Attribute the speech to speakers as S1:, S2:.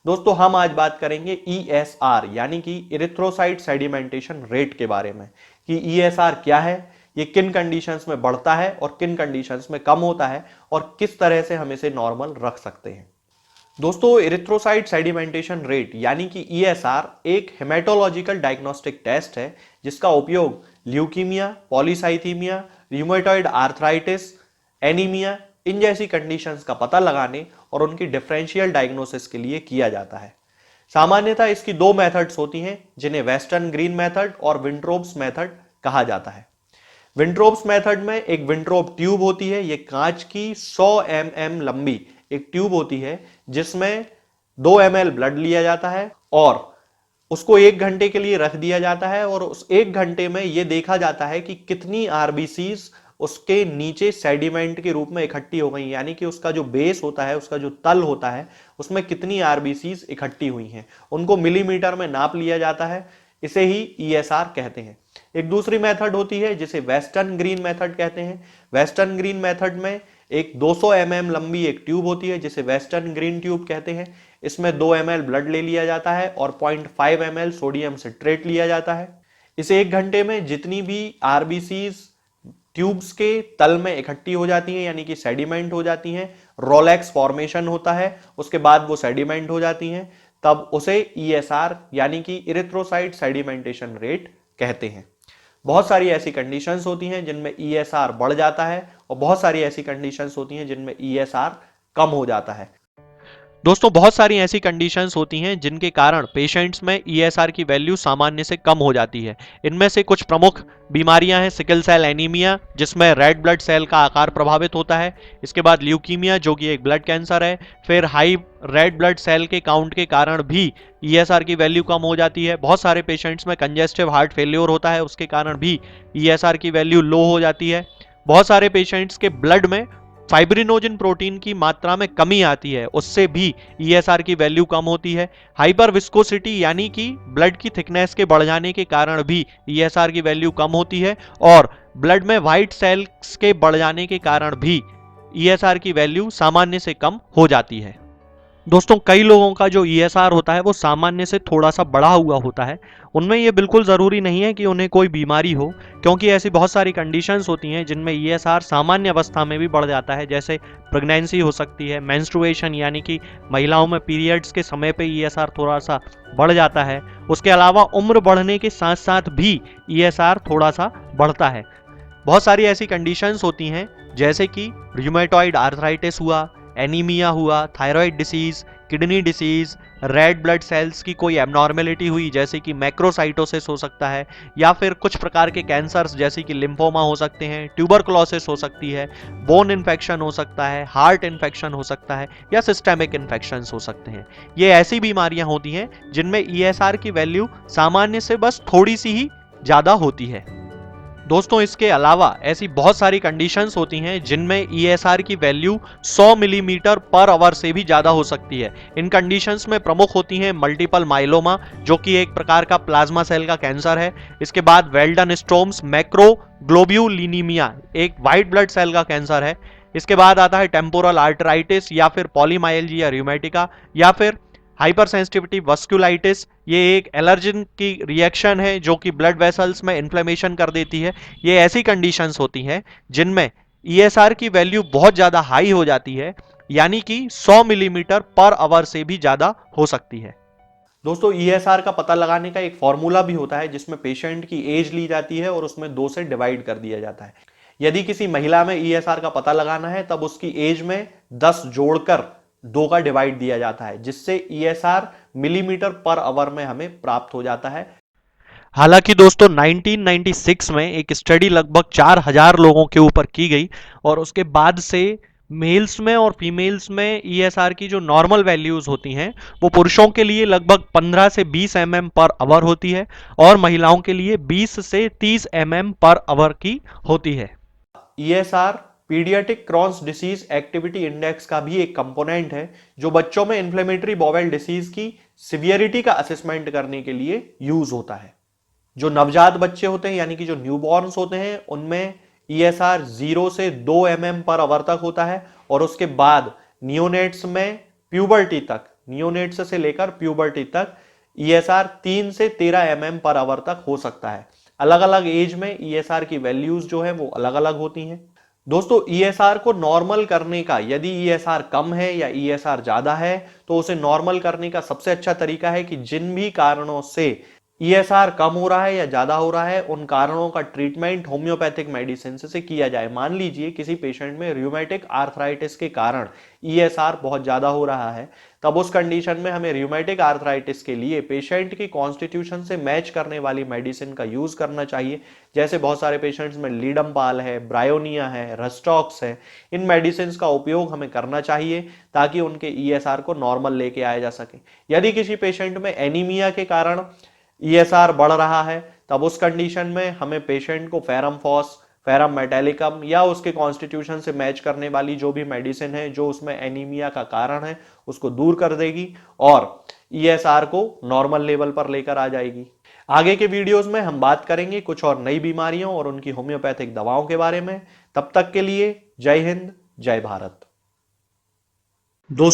S1: दोस्तों हम आज बात करेंगे ESR यानी कि इरिथ्रोसाइट सेडिमेंटेशन रेट के बारे में कि ESR क्या है, ये किन कंडीशंस में बढ़ता है और किन कंडीशंस में कम होता है और किस तरह से हम इसे नॉर्मल रख सकते हैं। दोस्तों इरिथ्रोसाइट सेडिमेंटेशन रेट यानी कि ESR एक हेमेटोलॉजिकल डायग्नोस्टिक टेस्ट है जिसका उपयोग leukaemia, polycythaemia, rheumatoid arthritis, anaemia इन जैसी कंडीशंस का पता लगाने और उनकी डिफरेंशियल डायग्नोसिस के लिए किया जाता है। सामान्यतः इसकी दो मेथड्स होती हैं जिन्हें वेस्टर्न ग्रीन मेथड और विंट्रोब्स मेथड कहा जाता है। विंट्रोब्स मेथड में एक विंट्रोब ट्यूब होती है, यह कांच की 100 mm लंबी एक ट्यूब होती है जिसमें 2 ml ब्लड लिया जाता है और उसको 1 घंटे के लिए रख दिया जाता है और उस 1 घंटे में यह देखा जाता है कि कितनी आरबीसीज उसके नीचे सेडिमेंट के रूप में इकट्ठी हो गई, यानी कि उसका जो बेस होता है, उसका जो तल होता है, उसमें कितनी आरबीसीज इकट्ठी हुई हैं, उनको मिलीमीटर में नाप लिया जाता है। इसे ही ESR कहते हैं। एक दूसरी मेथड होती है जिसे वेस्टर्न ग्रीन मेथड कहते हैं। वेस्टर्न ग्रीन मेथड में एक 200 mm लंबी एक ट्यूब होती है जिसे वेस्टर्न ग्रीन ट्यूब कहते हैं। इसमें 2 ml ब्लड ले लिया जाता है और 0.5 ml सोडियम सिट्रेट लिया जाता है। इस 1 घंटे में जितनी भी आरबीसीज ट्यूब्स के तल में इकट्ठी हो जाती हैं यानी कि सेडिमेंट हो जाती हैं, रोलेक्स फॉर्मेशन होता है, उसके बाद वो सेडिमेंट हो जाती हैं, तब उसे ESR यानी कि इरिथ्रोसाइट सेडिमेंटेशन रेट कहते हैं। बहुत सारी ऐसी कंडीशंस होती हैं जिनमें ESR बढ़ जाता है और बहुत सारी ऐसी कंडीशंस होती हैं जिनमें ESR कम हो जाता है। दोस्तों बहुत सारी ऐसी कंडीशंस होती हैं जिनके कारण पेशेंट्स में ESR की वैल्यू सामान्य से कम हो जाती है। इनमें से कुछ प्रमुख बीमारियां हैं सिकल सेल एनीमिया जिसमें रेड ब्लड सेल का आकार प्रभावित होता है, इसके बाद ल्यूकीमिया जो कि एक ब्लड कैंसर है, फिर हाई रेड ब्लड सेल के काउंट के कारण भी ESR की वैल्यू कम हो जाती है। बहुत सारे पेशेंट्स में कंजेस्टिव हार्ट फेल्योर होता है, उसके कारण भी ESR की वैल्यू लो हो जाती है। बहुत सारे पेशेंट्स के ब्लड में फाइब्रिनोजन प्रोटीन की मात्रा में कमी आती है, उससे भी ESR की वैल्यू कम होती है। हाइपर विस्कोसिटी यानी कि ब्लड की थिकनेस के बढ़ जाने के कारण भी ESR की वैल्यू कम होती है और ब्लड में व्हाइट सेल्स के बढ़ जाने के कारण भी ESR की वैल्यू सामान्य से कम हो जाती है। दोस्तों कई लोगों का जो ESR होता है वो सामान्य से थोड़ा सा बढ़ा हुआ होता है। उनमें ये बिल्कुल ज़रूरी नहीं है कि उन्हें कोई बीमारी हो, क्योंकि ऐसी बहुत सारी कंडीशंस होती हैं जिनमें ESR सामान्य अवस्था में भी बढ़ जाता है, जैसे प्रेगनेंसी हो सकती है, मेंस्ट्रुएशन यानी कि महिलाओं में पीरियड्स के समय पे ESR थोड़ा सा बढ़ जाता है। उसके अलावा उम्र बढ़ने के साथ साथ भी ESR थोड़ा सा बढ़ता है। बहुत सारी ऐसी कंडीशंस होती हैं जैसे कि रूमेटॉइड आर्थराइटिस हुआ, एनीमिया हुआ, thyroid disease, kidney disease, red blood cells की कोई एबनॉर्मेलिटी हुई जैसे कि मैक्रोसाइटोसिस हो सकता है, या फिर कुछ प्रकार के कैंसर्स जैसे कि लिम्फोमा हो सकते हैं, ट्यूबरकुलोसिस हो सकती है, बोन इन्फेक्शन हो सकता है, हार्ट इन्फेक्शन हो सकता है या सिस्टेमिक इन्फेक्शंस हो सकते हैं। ये ऐसी बीमारियां होती हैं जिनमें ESR की वैल्यू सामान्य से बस थोड़ी सी ही ज़्यादा होती है। दोस्तों इसके अलावा ऐसी बहुत सारी कंडीशंस होती हैं जिनमें ESR की वैल्यू 100 मिलीमीटर पर आवर से भी ज़्यादा हो सकती है। इन कंडीशंस में प्रमुख होती हैं मल्टीपल माइलोमा जो कि एक प्रकार का प्लाज्मा सेल का कैंसर है, इसके बाद वेल्डनस्ट्रोम्स मैक्रोग्लोब्यूलिनीमिया एक वाइट ब्लड सेल का कैंसर है, इसके बाद आता है टेम्पोरल आर्टराइटिस या फिर पॉलीमाइल्जिया रूमेटिका या फिर हाइपर सेंसिटिविटी वस्कुलाइटिस। ये एक एलर्जन की रिएक्शन है जो कि ब्लड वेसल्स में इन्फ्लेमेशन कर देती है। ये ऐसी कंडीशंस होती हैं जिनमें ESR की वैल्यू बहुत ज़्यादा हाई हो जाती है, यानी कि 100 मिलीमीटर पर आवर से भी ज़्यादा हो सकती है। दोस्तों ESR का पता लगाने का एक फॉर्मूला भी होता है जिसमें पेशेंट की एज ली जाती है और उसमें 2 से डिवाइड कर दिया जाता है। यदि किसी महिला में ESR का पता लगाना है तब उसकी एज में 10 जोड़कर 2 का डिवाइड दिया जाता है, जिससे ESR मिलीमीटर पर आवर में हमें प्राप्त हो जाता है। हालांकि दोस्तों 1996 में एक स्टडी लगभग 4000 लोगों के ऊपर की गई और उसके बाद से मेल्स में और फीमेल्स में ESR की जो नॉर्मल वैल्यूज होती हैं वो पुरुषों के लिए लगभग 15 से 20 mm पर आवर होती है और महिलाओं के लिए 20 से 30 mm पर आवर की होती है। ESR paediatric Crohn's disease activity index का भी एक कंपोनेंट है जो बच्चों में इन्फ्लेमेटरी बॉवेल डिसीज की सिवियरिटी का असेसमेंट करने के लिए यूज होता है। जो नवजात बच्चे होते हैं यानी कि जो न्यूबॉर्न्स होते हैं उनमें ESR 0 से 2 mm पर आवर तक होता है और उसके बाद नियोनेट्स में प्यूबर्टी तक नियोनेट्स से लेकर प्यूबर्टी तक ESR 3 से 13 mm/h तक हो सकता है। अलग अलग एज में ESR की वैल्यूज जो है वो अलग अलग होती हैं। दोस्तों ESR को नॉर्मल करने का, यदि ESR कम है या ESR ज्यादा है, तो उसे नॉर्मल करने का सबसे अच्छा तरीका है कि जिन भी कारणों से ESR कम हो रहा है या ज्यादा हो रहा है, उन कारणों का ट्रीटमेंट होम्योपैथिक मेडिसिन से किया जाए। मान लीजिए किसी पेशेंट में रियूमेटिक आर्थराइटिस के कारण ESR बहुत ज्यादा हो रहा है, तब उस कंडीशन में हमें रियूमेटिक आर्थराइटिस के लिए पेशेंट की कॉन्स्टिट्यूशन से मैच करने वाली मेडिसिन का यूज करना चाहिए। जैसे बहुत सारे पेशेंट्स में लीडम्पाल है, ब्रायोनिया है, रस्टॉक्स है, इन मेडिसिन का उपयोग हमें करना चाहिए ताकि उनके ESR को नॉर्मल लेके आया जा सके। यदि किसी पेशेंट में एनीमिया के कारण ESR बढ़ रहा है, तब उस कंडीशन में हमें पेशेंट को फेरम फॉस, फेरम मेटेलिकम या उसके कॉन्स्टिट्यूशन से मैच करने वाली जो भी मेडिसिन है जो उसमें एनीमिया का कारण है उसको दूर कर देगी और ESR को नॉर्मल लेवल पर लेकर आ जाएगी। आगे के वीडियोस में हम बात करेंगे कुछ और नई बीमारियों और उनकी होम्योपैथिक दवाओं के बारे में। तब तक के लिए जय हिंद, जय भारत। दोस्तों